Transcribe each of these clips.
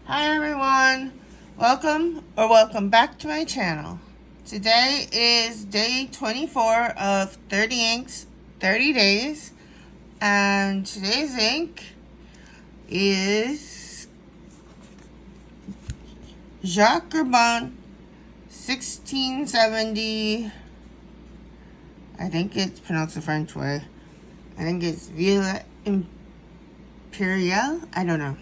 Hi everyone, welcome back to my channel. Today is day 24 of 30 inks, 30 days, and today's ink is Jacques Herbin 1670. I think it's pronounced the French way. I think it's Violet Imperial. I don't know.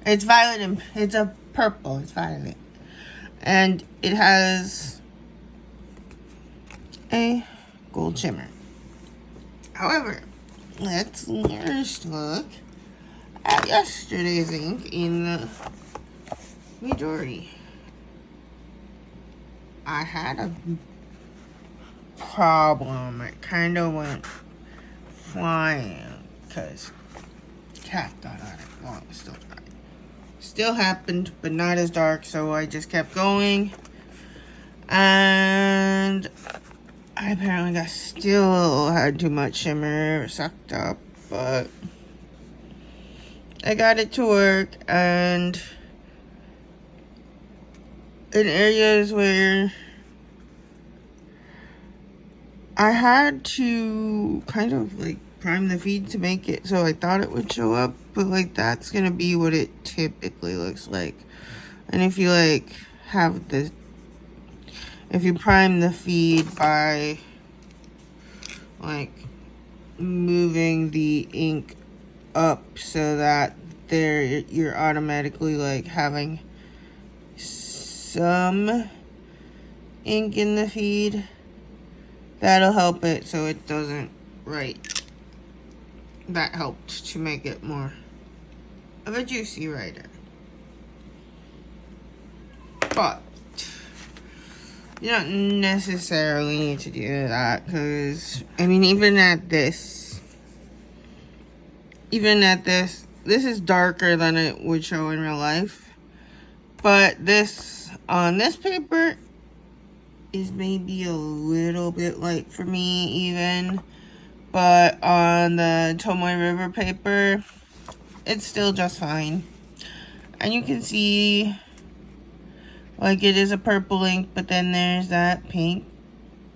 It's violet and it's a purple. It's violet. And it has a gold shimmer. However, let's first look at yesterday's ink in the Midori. I had a problem. It kind of went flying because cat got on it while it was still dry. Still happened, but not as dark, so I just kept going. And I apparently still had too much shimmer sucked up, but I got it to work. And in areas where I had to kind of like prime the feed to make it so I thought it would show up, but like that's gonna be what it typically looks like. And if you like have the, if you prime the feed by like moving the ink up so that you're automatically like having some ink in the feed, that'll help it so it doesn't write. That helped to make it more of a juicy writer. But you don't necessarily need to do that, because I mean, even at this this is darker than it would show in real life. But this on this paper is maybe a little bit light for me even. But on the Tomoe River paper, it's still just fine. And you can see, like, it is a purple ink, but then there's that pink,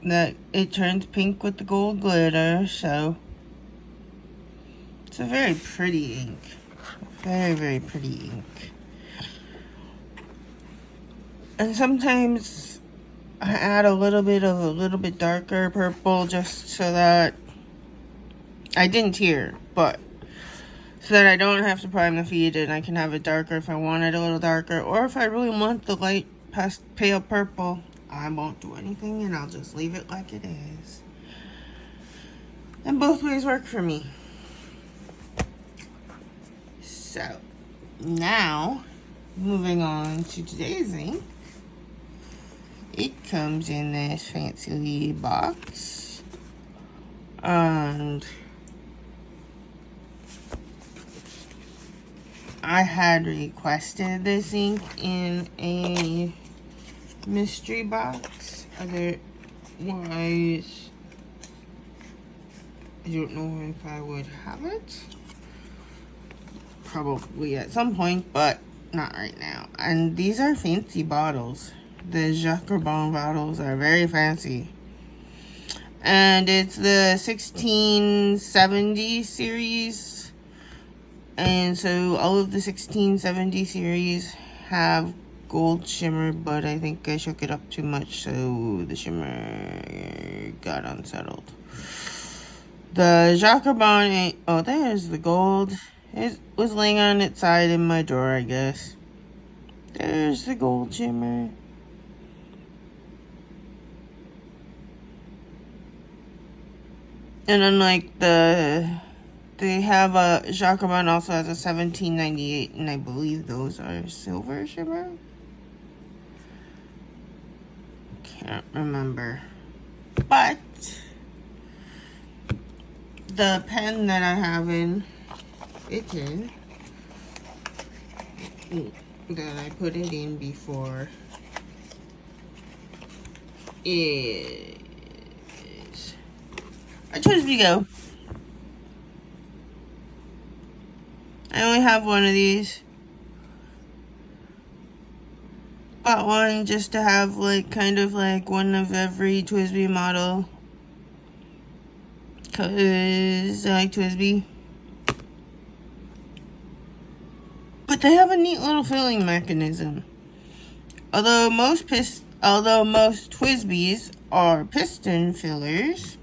that it turns pink with the gold glitter, so it's a very pretty ink. Very, very pretty ink. And sometimes I add a little bit darker purple just so that I didn't here, but so that I don't have to prime the feed and I can have it darker if I want it a little darker, or if I really want the light pale purple, I won't do anything and I'll just leave it like it is. And both ways work for me. So now, moving on to today's ink. It comes in this fancy box, and I had requested this ink in a mystery box. Otherwise, I don't know if I would have it. Probably at some point, but not right now. And these are fancy bottles. The Jacques Herbin bottles are very fancy. And it's the 1670 series. And so all of the 1670 series have gold shimmer, but I think I shook it up too much, so the shimmer got unsettled. The Jacques Herbin, oh, there's the gold. It was laying on its side in my drawer, I guess. There's the gold shimmer. And unlike they have a Jacques Herbin also has a 1798, and I believe those are silver shimmer. Can't remember. But the pen that I have that I put it in before is I chose Vigo. I only have one of these. bought one just to have like kind of like one of every TWSBI model, because I like TWSBI. But they have a neat little filling mechanism. Although most TWSBIs are piston fillers,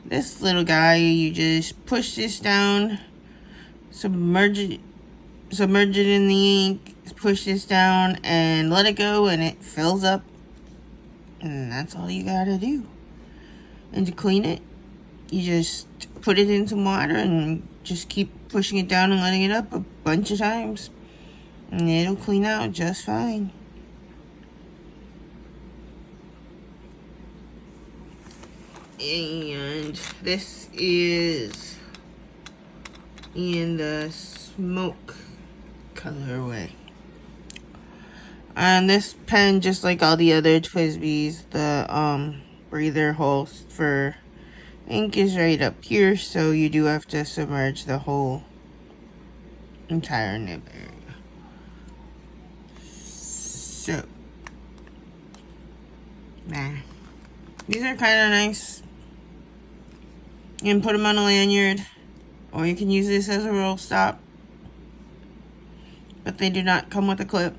this little guy, you just push this down, submerge it in the ink, push this down, and let it go, and it fills up. And that's all you gotta do. And to clean it, you just put it in some water and just keep pushing it down and letting it up a bunch of times. And it'll clean out just fine. And this is in the smoke colorway. And this pen, just like all the other TWSBIs, the breather hole for ink is right up here, so you do have to submerge the whole entire nib area. So, these are kind of nice. You can put them on a lanyard, or you can use this as a roll stop. But they do not come with a clip.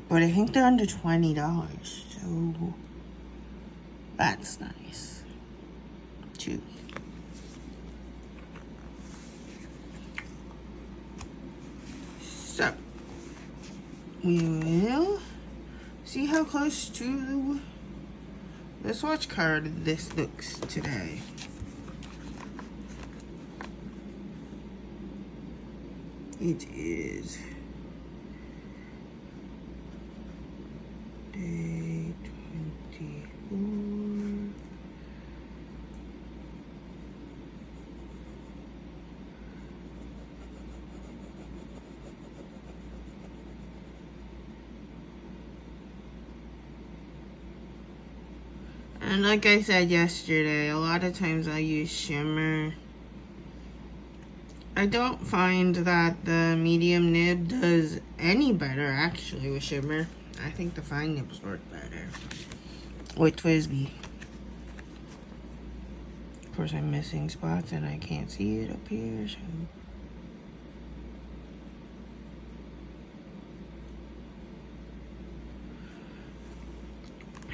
But I think they're under $20, so that's nice too. So, we will see how close to the swatch card this looks today. It is day 24. And like I said yesterday, a lot of times I use shimmer. I don't find that the medium nib does any better actually with shimmer. I think the fine nibs work better with TWSBI. Of course, I'm missing spots and I can't see it up here.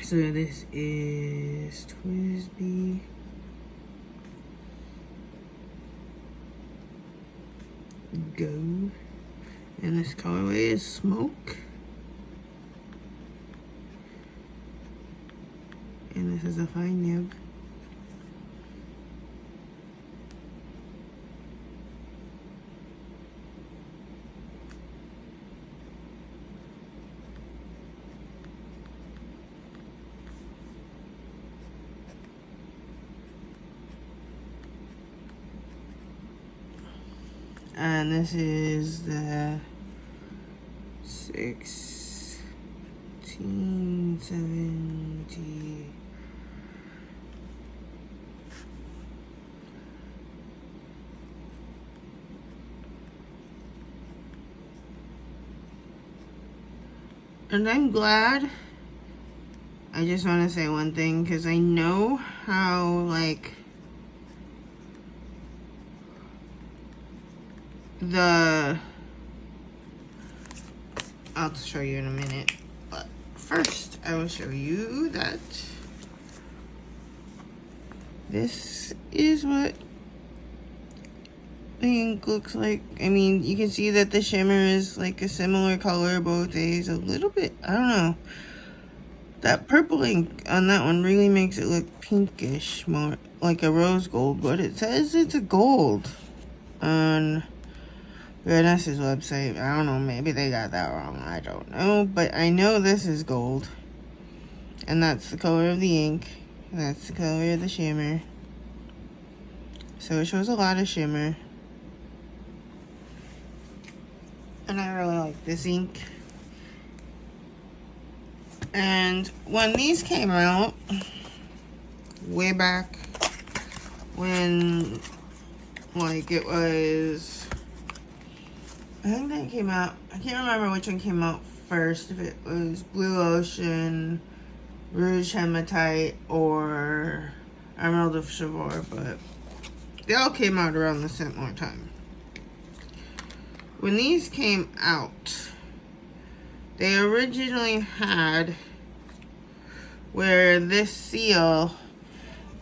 So this is TWSBI. Go. And this colorway is Smoke. And this is a fine nib. And this is the 1670. And I'm glad. I just want to say one thing, because I know how, like, I'll show you in a minute, but first I will show you that this is what the ink looks like. I mean, you can see that the shimmer is like a similar color both days, a little bit, I don't know. That purple ink on that one really makes it look pinkish, more like a rose gold, but it says it's a gold on Goodness's website. I don't know, maybe they got that wrong, I don't know, but I know this is gold, and that's the color of the ink, and that's the color of the shimmer, so it shows a lot of shimmer, and I really like this ink. And when these came out, way back when, like, it was I think that came out, I can't remember which one came out first, if it was Blue Ocean, Rouge Hematite, or Emerald of Chivor, but they all came out around the similar time. When these came out, they originally had where this seal,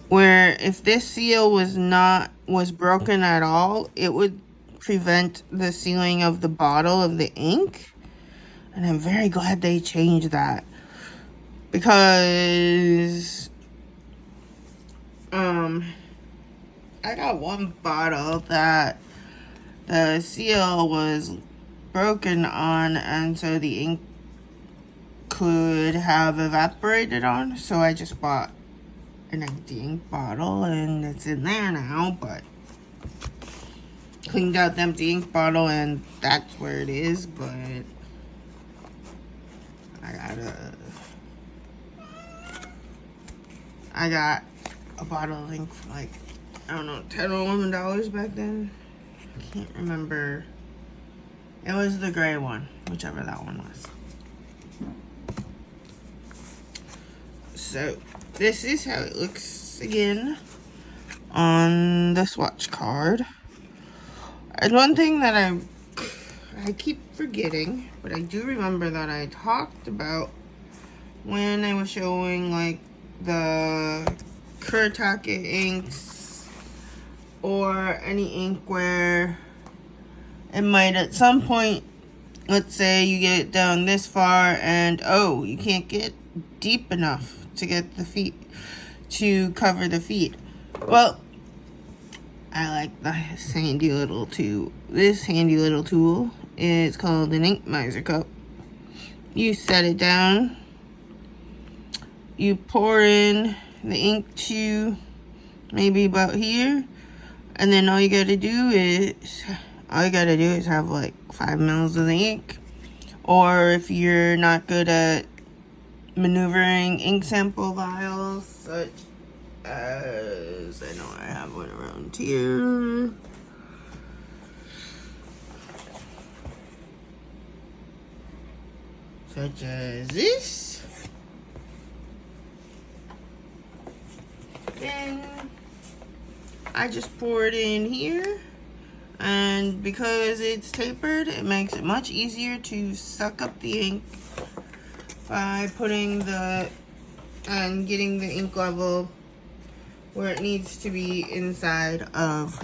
where if this seal was broken at all, it would prevent the sealing of the bottle of the ink. And I'm very glad they changed that, because I got one bottle that the seal was broken on, and so the ink could have evaporated on, so I just bought an empty ink bottle, and it's in there now, but cleaned out the empty ink bottle, and that's where it is. But I got a bottle of ink for like, I don't know, $10 or $11 back then. I can't remember. It was the gray one, whichever that one was. So this is how it looks again on the swatch card. And one thing that I keep forgetting, but I do remember that I talked about when I was showing like the Kuretake inks or any ink where it might at some point, let's say you get it down this far and oh, you can't get deep enough to get the feet, to cover the feet. Well, I like this handy little tool. This handy little tool is called an ink miser cup. You set it down, you pour in the ink to maybe about here, and then all you gotta do is have like 5 mils of the ink. Or if you're not good at maneuvering ink sample vials, such as, I know I have one around here. Such as this. Then I just pour it in here, and because it's tapered, it makes it much easier to suck up the ink by putting and getting the ink level where it needs to be inside of,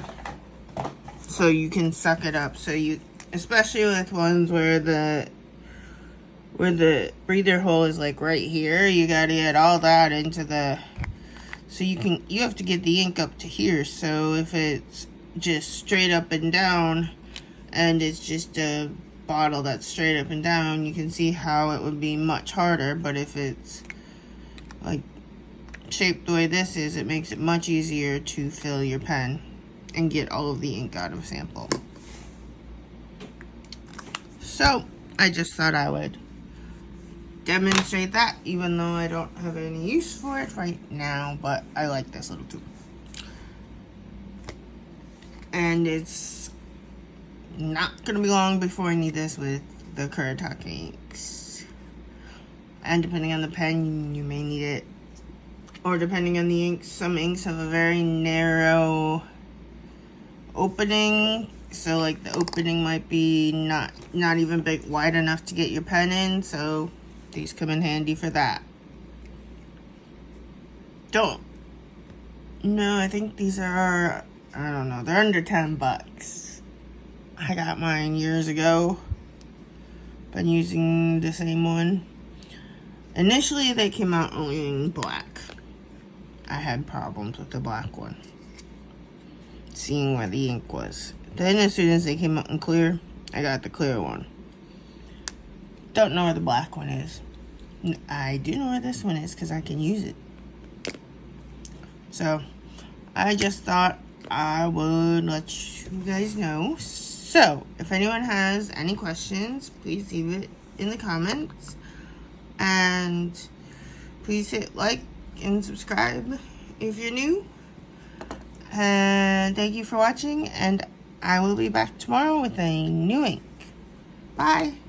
so you can suck it up. So you, especially with ones where the breather hole is like right here, you gotta get all that into the, so you have to get the ink up to here. So if it's just straight up and down, and it's just a bottle that's straight up and down, you can see how it would be much harder. But if it's like shaped the way this is, it makes it much easier to fill your pen and get all of the ink out of a sample. So I just thought I would demonstrate that, even though I don't have any use for it right now, but I like this little tool. And it's not gonna be long before I need this with the Kuretake inks. And depending on the pen, you may need it. Or depending on the inks, some inks have a very narrow opening. So like the opening might be not even big, wide enough to get your pen in. So these come in handy for that. No, I think these are, I don't know, they're under 10 bucks. I got mine years ago. Been using the same one. Initially, they came out only in black. I had problems with the black one, seeing where the ink was. Then as soon as they came out in clear, I got the clear one. Don't know where the black one is. I do know where this one is because I can use it. So I just thought I would let you guys know. So if anyone has any questions, please leave it in the comments. And please hit like and subscribe if you're new. And thank you for watching, and I will be back tomorrow with a new ink. Bye.